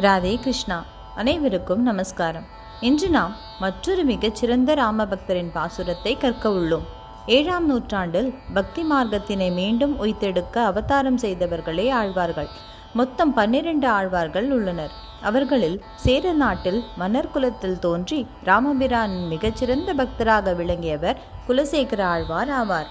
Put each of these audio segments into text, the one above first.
ராதே கிருஷ்ணா. அனைவருக்கும் நமஸ்காரம். இன்று நாம் மற்றொரு மிகச்சிறந்த ராமபக்தரின் பாசுரத்தை கற்க உள்ளோம். 7ஆம் நூற்றாண்டில் பக்தி மார்க்கத்தினை மீண்டும் உய்த்தெடுக்க அவதாரம் செய்தவர்களே ஆழ்வார்கள். மொத்தம் 12 ஆழ்வார்கள் உள்ளனர். அவர்களில் சேர நாட்டில் மன்னர் குலத்தில் தோன்றி ராமபிரானின் மிகச்சிறந்த பக்தராக விளங்கியவர் குலசேகர ஆழ்வார் ஆவார்.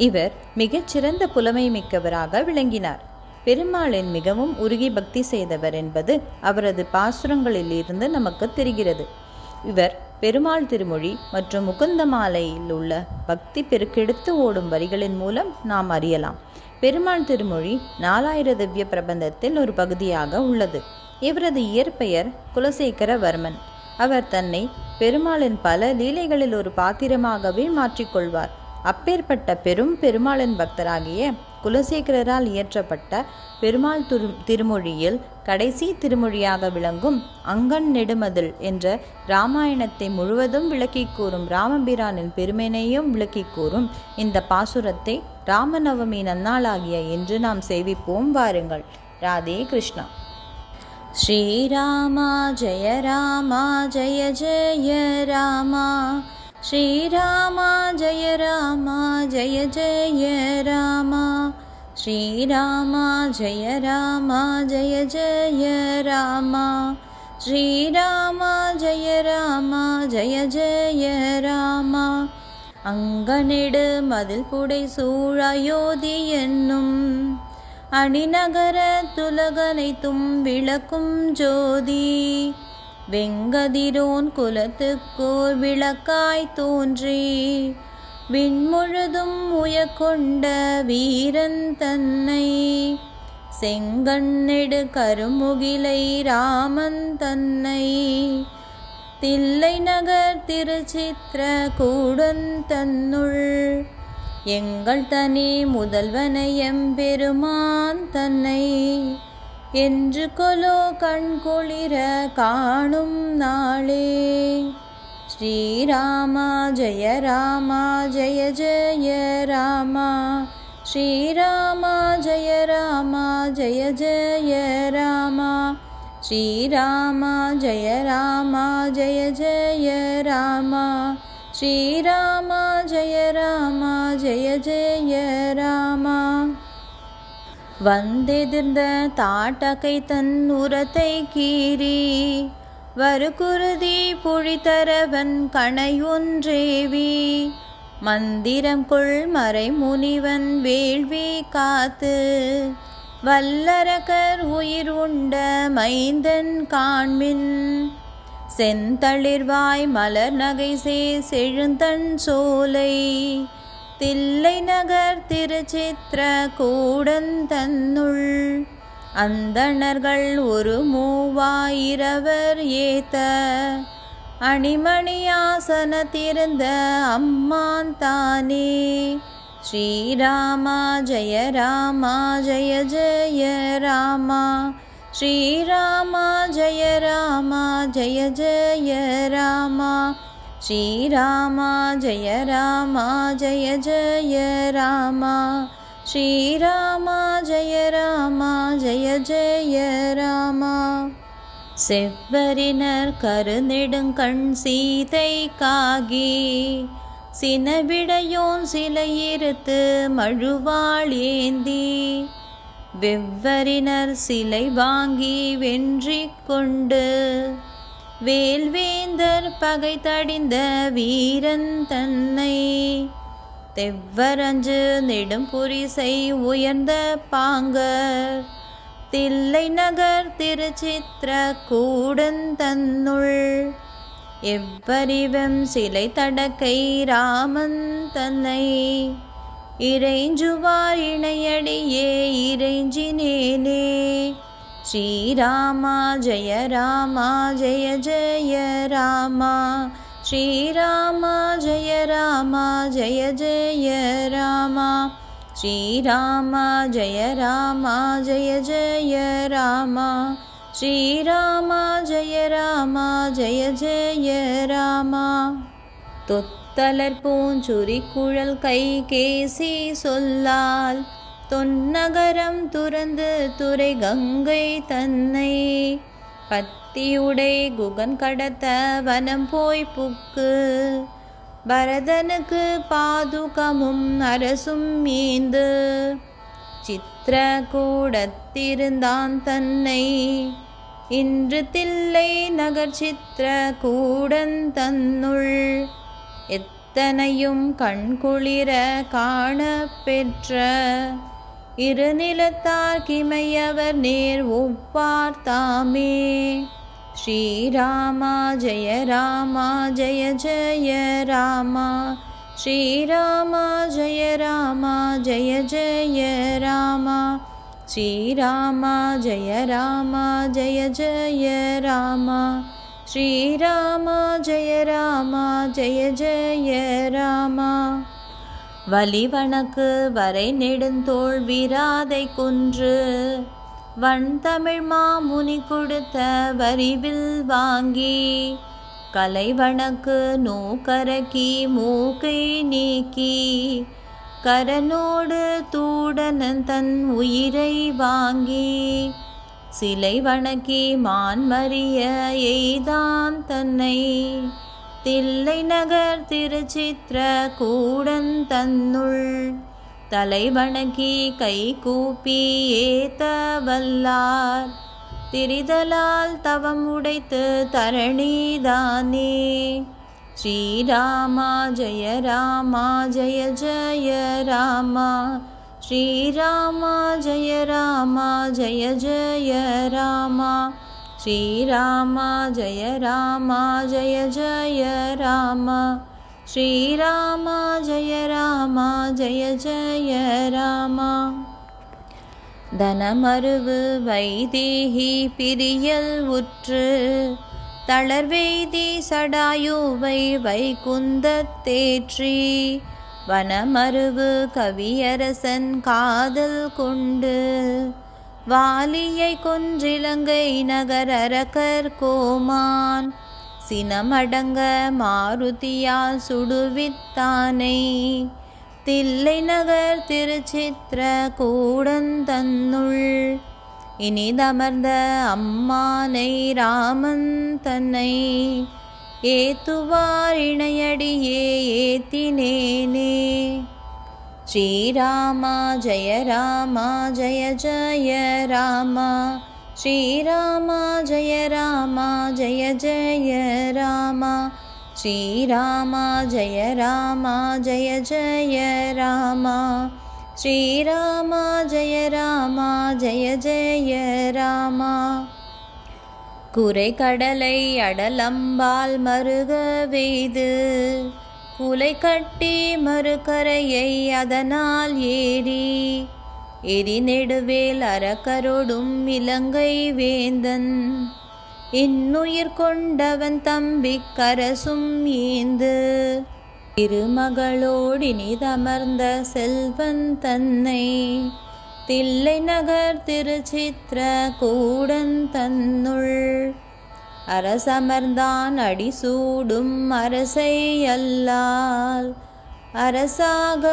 இவர் மிகச்சிறந்த புலமை மிக்கவராக விளங்கினார். பெருமாளின் மிகவும் உருகி பக்தி செய்தவர் என்பது அவரது பாசுரங்களில் இருந்து நமக்கு தெரிகிறது. இவர் பெருமாள் திருமொழி மற்றும் முகுந்த மாலையில் உள்ள பக்தி பெருக்கெடுத்து ஓடும் வரிகளின் மூலம் நாம் அறியலாம். பெருமாள் திருமொழி 4000 திவ்ய பிரபந்தத்தில் ஒரு பகுதியாக உள்ளது. இவரது இயற்பெயர் குலசேகரவர்மன். அவர் தன்னை பெருமாளின் பல லீலைகளில் ஒரு பாத்திரமாகவே மாற்றிக்கொள்வார். அப்பேற்பட்ட பெருமாளின் பக்தராகிய குலசேகரால் இயற்றப்பட்ட பெருமாள் திருமொழியில் கடைசி திருமொழியாக விளங்கும் அங்கண் நெடுமதில் என்ற இராமாயணத்தை முழுவதும் விளக்கி கூறும் ராமபிரானின் பெருமையினையும் விளக்கி கூறும் இந்த பாசுரத்தை ராமநவமி நன்னாளாகிய என்று நாம் சேவிப்போம். வாருங்கள். ராதே கிருஷ்ணா. ஸ்ரீராமா ஜெய ராமா ஜெய ஜெய ராமா, ஸ்ரீராமா ஜெய ராமா ஜெய ஜெய ராமா, ஸ்ரீராமா ஜெய ராமா ஜெய ஜெய ராமா, ஸ்ரீராமா ஜெய ராமா ஜெய ஜெய ராமா. அங்கனெடு மதில் புடை சூழ் அயோத்தி என்னும் அணிநகர துலகனைத்தும் விளக்கும் ஜோதி, வெங்கதிரோன் குலத்துக்கோர் விளக்காய் தோன்றி விண்முழுதும் உயக்கொண்ட வீரன் தன்னை, செங்கண்ணெடு கருமுகிலை ராமன் தன்னை, தில்லை நகர் திருச்சித்திர கூடன் தன்னுள் எங்கள் தனி முதல்வனை எம்பெருமான் தன்னை என்று கொலோ கண்குளிர காணும் நாளே. ஸ்ரீராமா ஜெய ராமா ஜெய ஜெய ராமா, ஸ்ரீராமா ஜெய ராமா ஜெய ஜெய ராமா, ஸ்ரீராமா ஜெய ராமா ஜெய ஜெய ராமா, ஸ்ரீராமா ஜெய ராமா ஜெய ஜெய ராமா. வந்தெதிர்ந்த தாட்டகை தன் உரத்தை கீறி வருகுருதி புழித்தரவன் கணையொன்றேவி, மந்திரம் கொள் மறை முனிவன் வேள்வி காத்து வல்லரகர் உயிர் உண்ட மைந்தன் காண்மின், செந்தளிர்வாய் மலர் நகை செழுந்தன் சோலை, தில்லை நகர் திருச்சித்திர கூடன் தன்னுள் அந்தணர்கள் ஒரு 3000 ஏத்த அணிமணியாசனத்திருந்த அம்மான் தானே. ஸ்ரீராமா ஜெய ராமா ஜெய ஜெய ராமா, ஸ்ரீராமா ஜெய ராமா ஜெய ஜெய ராமா, ஸ்ரீராமா ஜெய ராமா ஜெய ஜெய ராமா, ஸ்ரீராமா ஜெய ராமா ஜெய ஜெய ராமா. செவ்வரினர் கருநெடுங்கண் சீதை காகி சினவிடையோன் சிலையிருத்து மழுவாள் ஏந்தி, வெவ்வரினர் சிலை வாங்கி வென்றி கொண்டு வேல்வேந்தர் பகை தடிந்த வீரன் தன்னை, தெவ்வரஞ்சு நெடும் புரிசை உயர்ந்த பாங்கர் தில்லை நகர் திருச்சித்திர கூடன் தன்னுள் எவ்வரிவம் சிலை தடக்கை ராமன் தன்னை, இறைஞ்சுவார் இணையடியே இறைஞ்சினேனே. ஸ்ரீராமா ஜெய ராமா ஜெய ஜெய ராமா, ஸ்ரீராமா ஜெய ராமா ஜெய ஜெய ராமா, ஸ்ரீராமா ஜெய ராமா ஜெய ஜெய ராமா, ஸ்ரீராமா ஜெய ராமா ஜெய ஜெய ராமா. தொத்தலர் பூஞ்சுரி குழல் கை கேசி சொல்லால் தொன்னகரம் துறந்து துறை கங்கை தன்னை, பத்தியுடை குகன் கடத்த வனம் போய் புக்கு பரதனுக்கு பாதுகமும் அரசும் மீந்து சித்திரகூடத்திருந்தான் தன்னை இன்று தில்லை நகர் சித்திரகூடன் தன்னுள் எத்தனையும் கண்குளிர காண பெற்ற இருநிலத்தார் கிமையவர் நேர் ஒப்பார் தாமே. ஸ்ரீராமா ஜெய ராமா ஜெய ஜெய ராமா ஸ்ரீராமா ஜெய ராமா ஜெய ஜெய ராமா ஸ்ரீராமா ஜெய ராமா ஜெய ஜெய ராமா ஸ்ரீராமா ஜெய ராமா ஜெய ஜெய ராமா. வலிவனக்கு வரை நெடுந்தோள் வீராதை குன்று வண்தமிழ் மாமுனி கொடுத்த வரிவில் வாங்கி கலைவனக்கு நூக்கரக்கி மூக்கை நீக்கி கரனோடு தூடனன் தன் உயிரை வாங்கி சிலை வணக்கி மான்மறிய எய்தான் தன்னை தில்லை நகர் திருச்சித்திரகூடன் தன்னுள் தலை வணக்கி கை கூப்பி ஏத்த வல்லார் திரிதலால் தவம் உடைத்து தரணிதானே. ஸ்ரீராமா ஜெய ராமா ஜெய ஜெய ராமா ஸ்ரீராமா ஜெய ராமா ஜெய ஜெய ராமா ஸ்ரீராமா ஜெய ராமா ஜெய ஜெய ராமா ஸ்ரீராமா ஜெய ராமா ஜெய ஜெய ராமா. தனமருவு வைதேகி பிரியல் உற்று தளர்வெய்தி சடாயுவை வைகுந்தத்தேற்றி வனமருவு கவியரசன் காதல் கொண்டு வாலியை கொன்றிலங்கை நகர் அரக்கர் கோமான் சினமடங்க மாருதியால் சுடுவித்தானை தில்லை நகர் திருச்சித்திரகூடன் தன்னுள் இனிதமர்ந்த அம்மானை ராமன் தன்னை ஏத்துவார் இணையடியே ஏத்தினேனே. ஸ்ரீராமா ஜெய ராமா ஜெய ஜெய ராமா ஸ்ரீராமா ஜெய ராமா ஜெய ஜெய ராமா ஸ்ரீராமா ஜெய ராமா ஜெய ஜெய ராமா ஸ்ரீராமா ஜெய ராமா ஜெய ஜெய ராமா. குறை கடலை அடலம்பால் மருக வெய்து குலை கட்டி மறுகரையை அதனால் ஏறி எரி நெடுவேல் அரக்கரோடும் இலங்கை வேந்தன் இன்னுயிர் கொண்டவன் தம்பி கரசும் ஈந்து திருமகளோடினிதமர்ந்த செல்வன் தன்னை தில்லை நகர் திருச்சித்திரகூடன் தன்னுள் அரசமர்ந்தான் அடிசூடும் அரசை அல்லால் அரசாக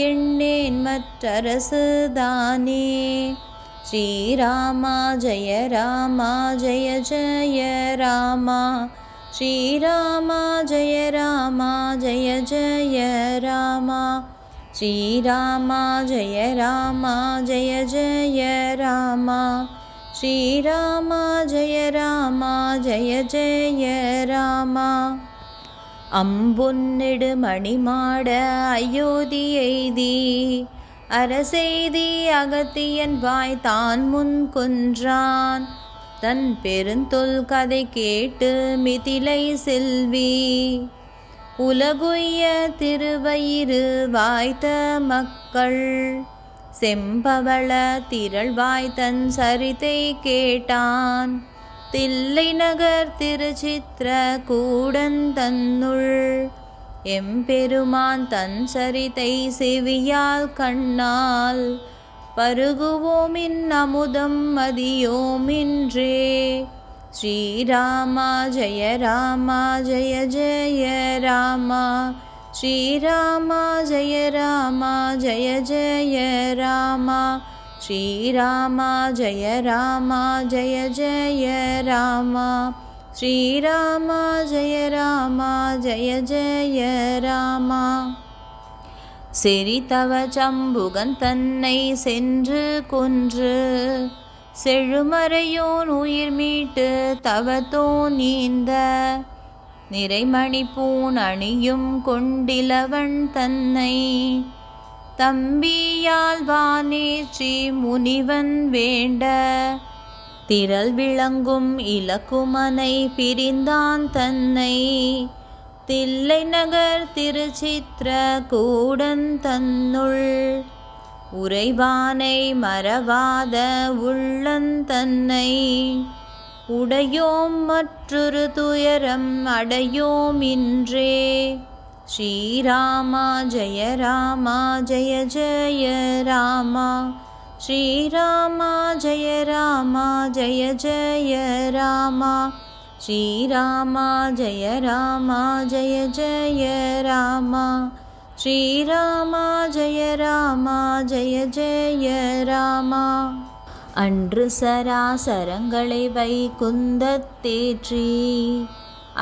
எண்ணேன் மற்றரசு தானே. ஸ்ரீராமா ஜெய ராமா ஜெய ஜெய ராமா ஸ்ரீராமா ஜெய ராமா ஜெய ஜெய ராமா ஸ்ரீராமா ஜெய ராமா ஜெய ஜெய ராமா ஸ்ரீராமா ஜெய ராமா ஜெய ஜெய ராமா. அம்பொன்னெடு மணிமாட அயோத்தி எய்தி அரசெய்தி அகத்தியன் வாய் தான் முன் கொன்றான் தன் பெருந்தொல் கதை கேட்டு மிதிலை செல்வி உலகுய்ய திருவயிறு வாய்த்த மக்கள் செம்பவள திரள்வாய் தன் சரிதை கேட்டான் தில்லை நகர் திருச்சித்திரகூடன் தன்னுள் எம்பெருமான் தன் சரிதை செவியால் கண்ணால் பருகுவோமின் அமுதம் மதியோமின்றே. ஸ்ரீராமா ஜெய ராமா ஜெய ஜெய ராமா ஸ்ரீராமா ஜெய ராமா ஜெய ஜெய ராமா ஸ்ரீராம ஜெய ராம ஜெய ஜெய ராம ஸ்ரீராம ஜெய ராம ஜெய ஜெய ராம. செறிதவ சம்புகன் தன்னை சென்று கொன்று செழுமறையோன் உயிர் மீட்டு தவத்தோ நீந்த நிறைமணி பூண் அணியும் கொண்டிலவன் தன்னை தம்பியால் வானேற்றி முனிவன் வேண்ட திரள் விளங்கும் இலக்குமனை பிரிந்தான் தன்னை தில்லை நகர் திருச்சித்ர கூடன் தன்னுள் உறைவானை மறவாத உள்ளன் தன்னை உடையோம் மற்றொரு துயரம் அடையோம் இன்றே. ஸ்ரீராமா ஜெய ராமா ஜெய ஜெய ராமா ஸ்ரீராமா ஜெய ராமா ஜெய ஜெய ராமா ஸ்ரீராமா ஜெய ராமா ஜெய ஜெய ராமா ஸ்ரீராமா ஜெய ராமா ஜெய ஜெய ராமா. அன்று சராசரங்களை வைகுந்தத்தேற்றி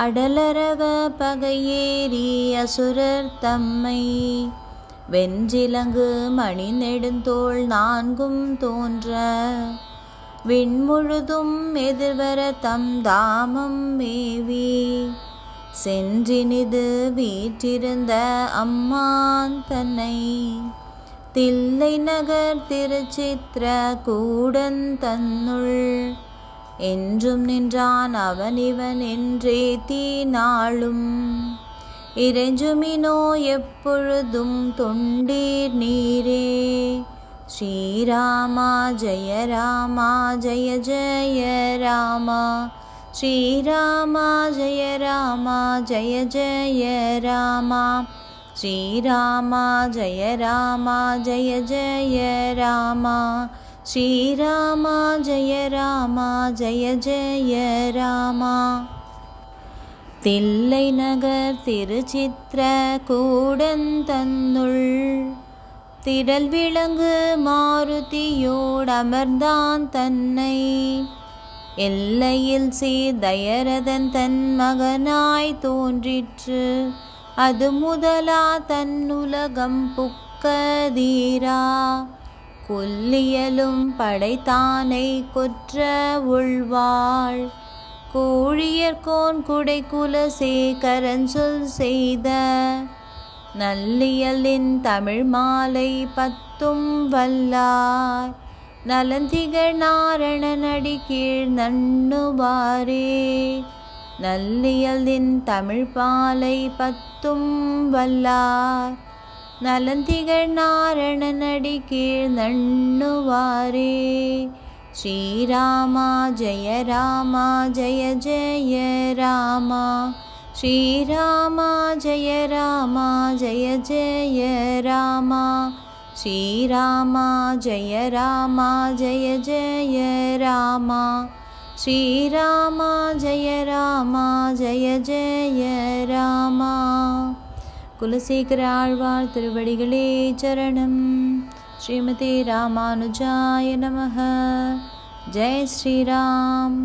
அடலரவ பகையேறி அசுரர் தம்மை வெஞ்சிலங்கு மணி நெடுந்தோள் நான்கும் தோன்ற விண்முழுதும் எதிர்வர தம் தாமம் மேவி சென்றினிது வீற்றிருந்த அம்மான் தன்னை தில்லை நகர் திருச்சித்ர கூடன் தன்னுள் என்றும் நின்றான் அவன் இவன் என்றே தீநாளும் இறைஞ்சுமினோ எப்பொழுதும் தொண்டீர் நீரே. ஸ்ரீராமா ஜெய ராமா ஜெய ஜெய ராமா ஸ்ரீராமா ஜெய ராமா ஜெய ஜெய ராமா ஸ்ரீராமா ஜெய ராமா ஜெய ஜெய ராமா ஸ்ரீராமா ஜெய ராமா ஜெய ஜெய ராமா. தில்லை நகர் திருச்சித்ர கூடன் தன்னுள் திரள் விளங்கு மாருதியோடமர்ந்தான் தன்னை எல்லையில் சீர்தயரதன் தன் மகனாய் தோன்றிற்று அது முதலா தன்னுலகம் புக்கதீரா கொல்லியலும் படைத்தானை கொற்ற உள்வாள் கோழியர்கோன் குடைக்குல சேகரன் சொல் செய்த நல்லியலின் தமிழ் மாலை பத்தும் வல்லார் நலந்திகழ் நாரணனடி கீழ் நண்ணுவாரே. நல்லியலின் தமிழ் பாலை பத்தும் வல்லார் நலந்திகழ் நாரணனடி கீழ் நண்ணுவாரே. ஸ்ரீராமா ஜெய ராமா ஜெய ஜெய ராமா ஸ்ரீராமா ஜெய ராமா ஜெய ஜெய ராமா ஸ்ரீராமா ஜெய ராமா ஜெய ஜெய ராமா ஸ்ரீராமா ஜெய ராமா ஜெய ஜெய ராமா. குலசேகர ஆழ்வார் திருவடிகளே சரணம். ஸ்ரீமதே ராமானுஜாய நமः. ஜெய் ஸ்ரீராம்.